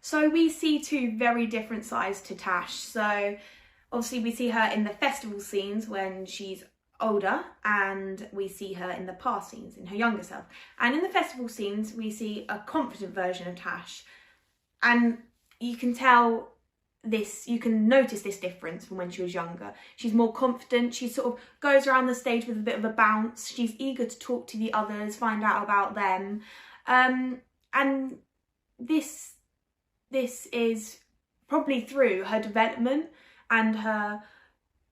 So we see two very different sides to Tash. So obviously we see her in the festival scenes when she's older, and we see her in the past scenes in her younger self. And in the festival scenes we see a confident version of Tash, and you can tell this, you can notice this difference from when she was younger. She's more confident, she sort of goes around the stage with a bit of a bounce, she's eager to talk to the others, find out about them, and this is probably through her development and her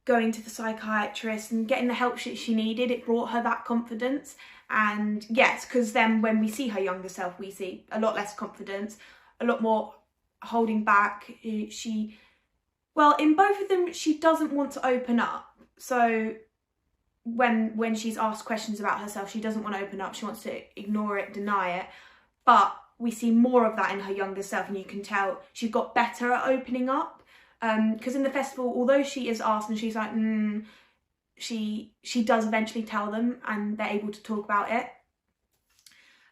going to the psychiatrist and getting the help she needed. It brought her that confidence. And yes, because then when we see her younger self, we see a lot less confidence, a lot more holding back. Well, in both of them, she doesn't want to open up. So when she's asked questions about herself, she doesn't want to open up. She wants to ignore it, deny it. But we see more of that in her younger self, and you can tell she got better at opening up. Because in the festival, although she is asked and she's like, she does eventually tell them and they're able to talk about it.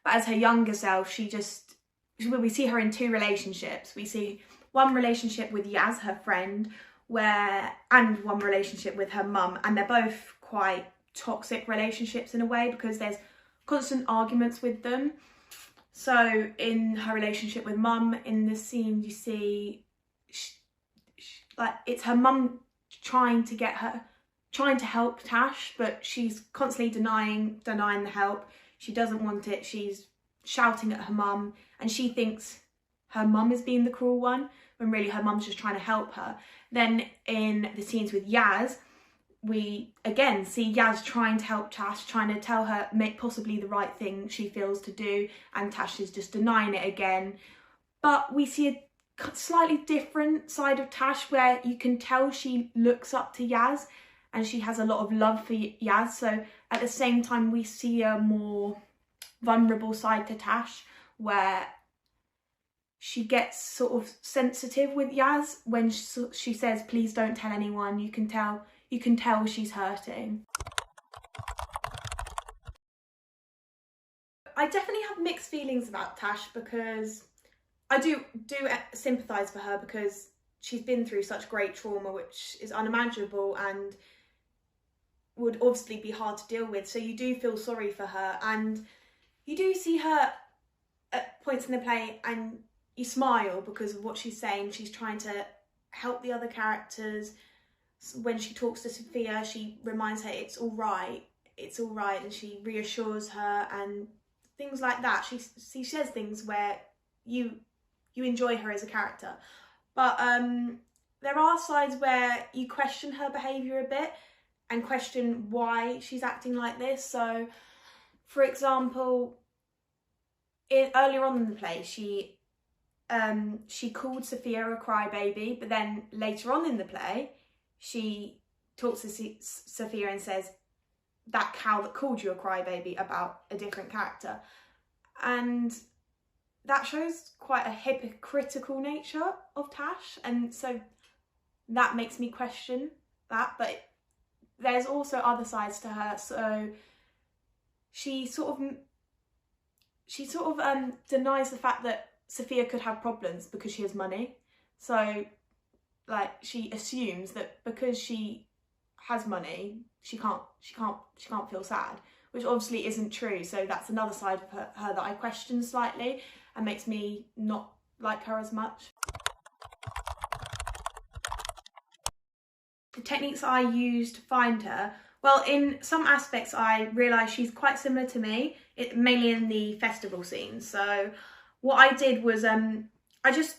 But as her younger self, we see her in two relationships. We see one relationship with Yaz, her friend, and one relationship with her mum, and they're both quite toxic relationships in a way because there's constant arguments with them. So in her relationship with mum, in this scene you see like it's her mum trying to help Tash, but she's constantly denying the help. She doesn't want it. She's shouting at her mum, and she thinks her mum is being the cruel one when really her mum's just trying to help her. Then in the scenes with Yaz, we again see Yaz trying to help Tash, trying to tell her make possibly the right thing she feels to do, and Tash is just denying it again. But we see a slightly different side of Tash where you can tell she looks up to Yaz and she has a lot of love for Yaz. So at the same time we see a more vulnerable side to Tash where she gets sort of sensitive with Yaz when she says please don't tell anyone. You can tell she's hurting. I definitely have mixed feelings about Tash because I do sympathise for her because she's been through such great trauma, which is unimaginable and would obviously be hard to deal with. So you do feel sorry for her, and you do see her at points in the play and you smile because of what she's saying. She's trying to help the other characters. When she talks to Sophia, she reminds her it's all right, and she reassures her and things like that. She says things where you enjoy her as a character. But there are sides where you question her behaviour a bit and question why she's acting like this. So, for example, earlier on in the play, she called Sophia a crybaby, but then later on in the play, she talks to Sophia and says, that cow that called you a crybaby, about a different character. And that shows quite a hypocritical nature of Tash, and so that makes me question that. But there's also other sides to her. So she sort of denies the fact that Sophia could have problems because she has money. So like she assumes that because she has money, she can't feel sad, which obviously isn't true. So that's another side of her that I question slightly and makes me not like her as much. The techniques I used to find her, well, in some aspects I realised she's quite similar to me, mainly in the festival scene. So what I did was I just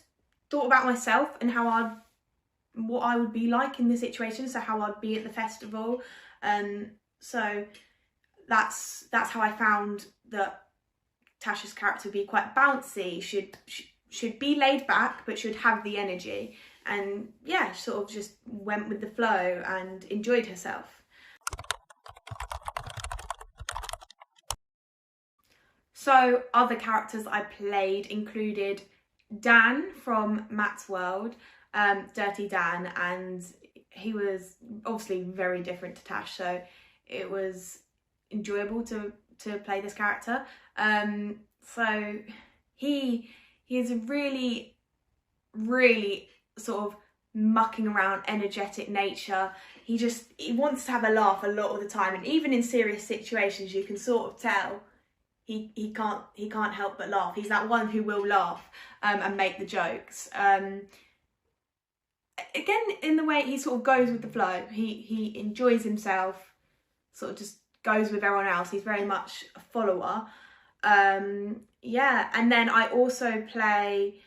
thought about myself and what I would be like in the situation, so how I'd be at the festival. So that's how I found that Tasha's character would be quite bouncy, should be laid back but should have the energy, and yeah, sort of just went with the flow and enjoyed herself. So other characters I played included Dan from Matt's World, Dirty Dan, and he was obviously very different to Tash, so it was enjoyable to play this character. So he is a really really sort of mucking around, energetic nature. He wants to have a laugh a lot of the time, and even in serious situations you can sort of tell he can't help but laugh. He's that one who will laugh and make the jokes. Again, in the way he sort of goes with the flow, he enjoys himself, sort of just goes with everyone else. He's very much a follower. Yeah, and then I also play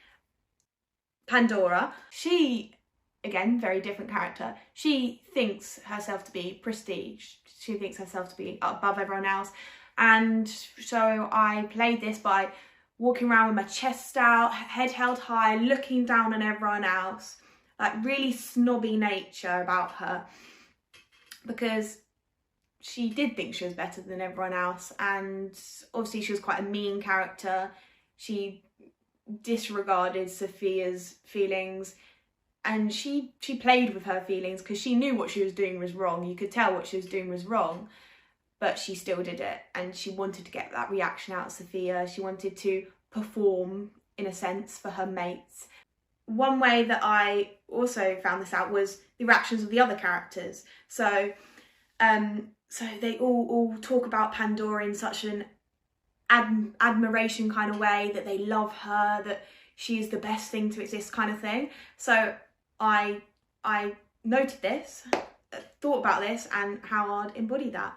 Pandora. She, again, very different character. She thinks herself to be prestige. She thinks herself to be above everyone else. And so I played this by walking around with my chest out, head held high, looking down on everyone else. Like, really snobby nature about her, because she did think she was better than everyone else, and obviously she was quite a mean character. She disregarded Sophia's feelings, and she played with her feelings because she knew what she was doing was wrong. You could tell what she was doing was wrong, but she still did it, and she wanted to get that reaction out of Sophia. She wanted to perform, in a sense, for her mates. One way that I also found this out was the reactions of the other characters. So they all talk about Pandora in such an admiration kind of way, that they love her, that she is the best thing to exist kind of thing. So I noted this, thought about this, and how I'd embody that.